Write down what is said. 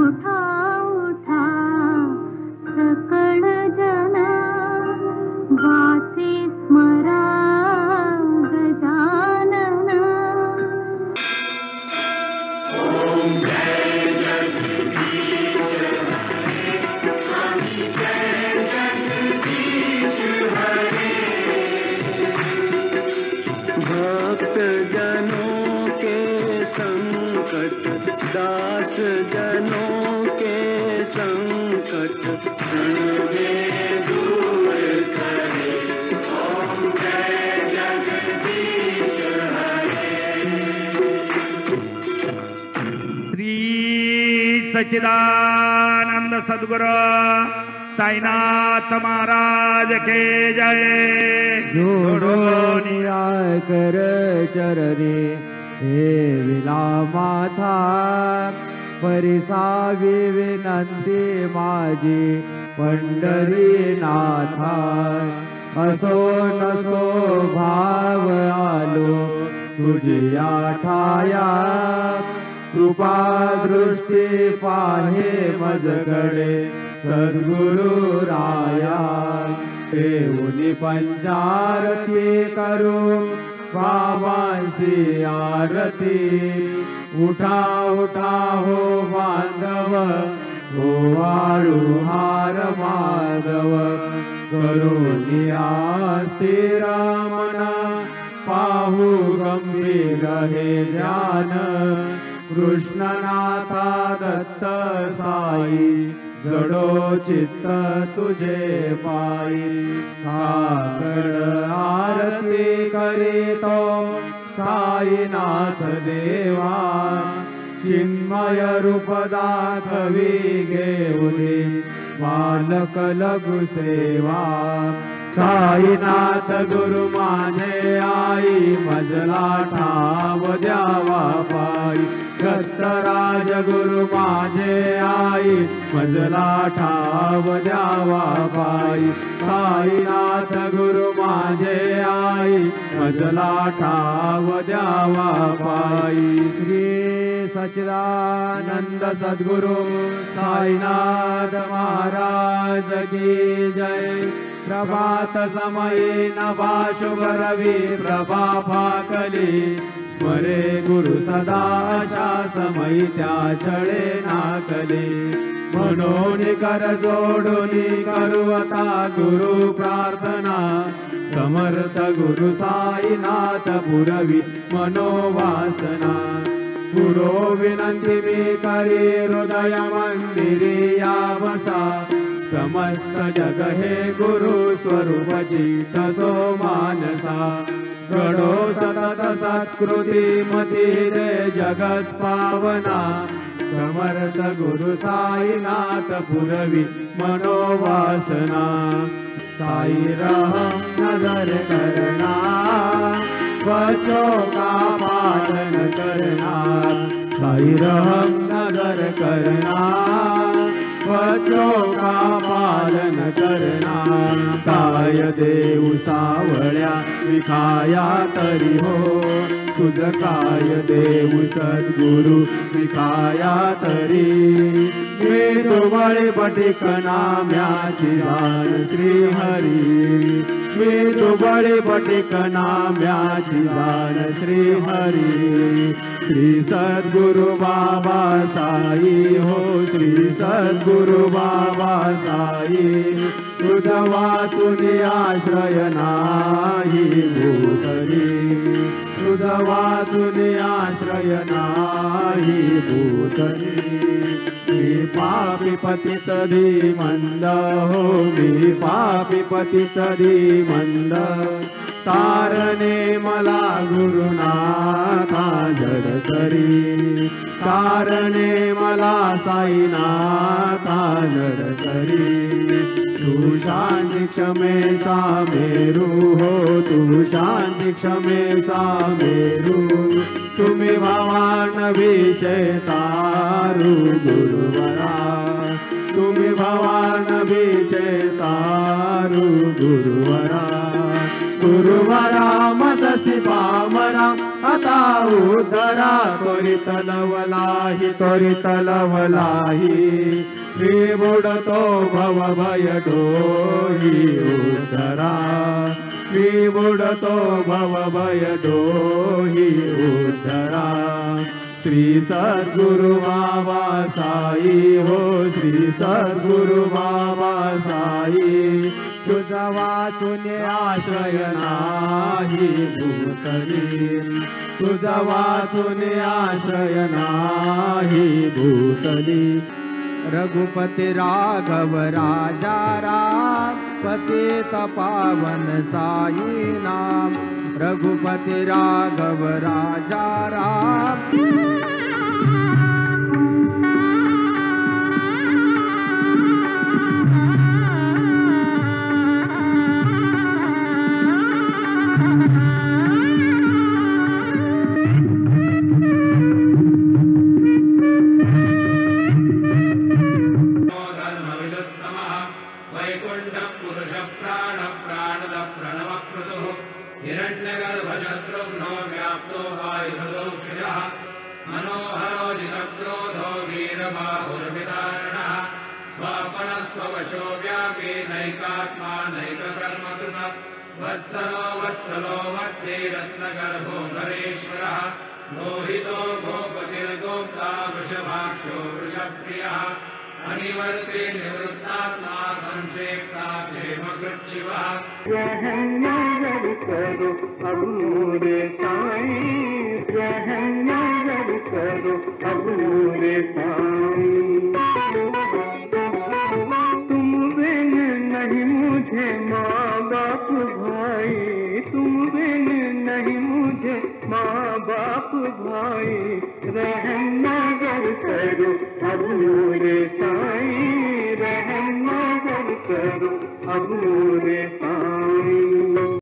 उठा उठा सकळ जन वाचे स्मरा गजानन। ओम जय जगदीश हरे स्वामी जय जगदीश हरे। भक्त जनों के संकट दास जनों के संकट दूर करे। ओम जय जगदीश हरे। श्री सच्चिदानंद सद्गुरु साईनाथ महाराज के जय। जोडो निराय कर चरणी हे विला माथा परिसावी विनंती माझी पंढरीनाथा। असो नसो भाव आलो तुझ्या ठाया कृपा दृष्टी पाहे मजकडे सद्गुरु राया। देऊनी पंचारती करू बाबांची आरती। उठा उठा हो बांधव हो वाळू हार माधव करुणी स्थिर मना पाहू गंभीर हे ध्यान। कृष्णनाथा दत्त साई जडो चित्त तुझे पायी। काकड आरती करीतो साईनाथ देवा चिन्मय रूप दाखवी घेऊनी बालक लघु सेवा। साईनाथ गुरु माझे आई मजला ठाव द्यावा पायी। दत्तराज गुरु माझे आई मजला ठाव द्यावा पायी। साईनाथ गुरु माझे आई मजला ठाव द्यावा पायी। श्री सच्चिदानंद सद्गुरु साईनाथ महाराज की जय। प्रभात समये नभा शुभ रवी प्रभा फाकली स्मरे गुरु सदा अशा समयी त्या छळे नाकले। म्हणून कर जोडून करू आता गुरु प्रार्थना समर्थ गुरु साईनाथ पुरवी मनोवासना। गुरु विनंती मी करी हृदय मंदिरी या बसा समस्त जग हे गुरु स्वरूपची तसो मानसा। घडो सतत सत्कृती मती दे जगत पावना समर्थ गुरु साईनाथ पुरवी मनोवासना। साई रहम नजर करना बच्चों का पालन करना। साई रहम नजर करना बच्चों का पालन करना। काय देऊ सावळ्या विखाया तरी हो तुझ काय देऊ सद्गुरु विखाया तरी। मी तुबळे पटिक नाम्याची जाण श्री हरी। मी तुबळे पटिक नाम्याची जाण श्री हरी। श्री सद्गुरु बाबा साई हो श्री सद्गुरु बाबा साई। तुझ वाचून आश्रय नाही भूतरी। तुझ वाचून आश्रय नाही भूतरी। मी पापी पतित धीमंद हो मी पापी पतित धीमंद। तारणे मला गुरुनाथा जड करी। तारणे मला साईनाथा जड करी। तू शांती क्षमेचा मेरू हो तू शांती क्षमेचा मेरू। तुम्ही भवानवीचे तारू गुरुवरा। तुम्ही भवानवीचे तारू गुरुवरा। गुरुवरा मजसी पामरा आता उद्धरा त्वरित लवलाही मी बुडतो भवभय डोही उद्धरा मी बुडतो भवभय डोही उद्धरा श्री सद्गुरु बाबा साई हो श्री सद्गुरु बाबा साई तुझा वाचून आश्रय नाही भूतली तुझा वाचून आश्रय नाही भूतली रघुपति राघव राजा राम पतित पावन साई नाम रघुपति राघव राजा राम हिरण्यगर्भशत्रुघ्नो व्याप्तो वायुभदोक्षजः मनोहरो जितक्रोधो वीरबाहुर्विदारणः स्वापनस्ववशो व्यापी नैकात्मा नैककर्मकृतः वत्सलो वत्सेरत्नगर्भो धरेश्वरः मोहितो गोपतिर्गोप्ता वृषभाक्षो वृषप्रियः अनिवर्ते निवृत्तात्मा संक्षेप्ता क्षेमकृच्छिवः रहमत करो अब मोरे साईं रहमत करो अब मोरे साईं तुम बिन नहीं मुझे माँ बाप भाई तुम बिन नहीं मुझे माँ बाप भाई रहमत करो अब मोरे साईं रहमत करो अब मोरे साईं।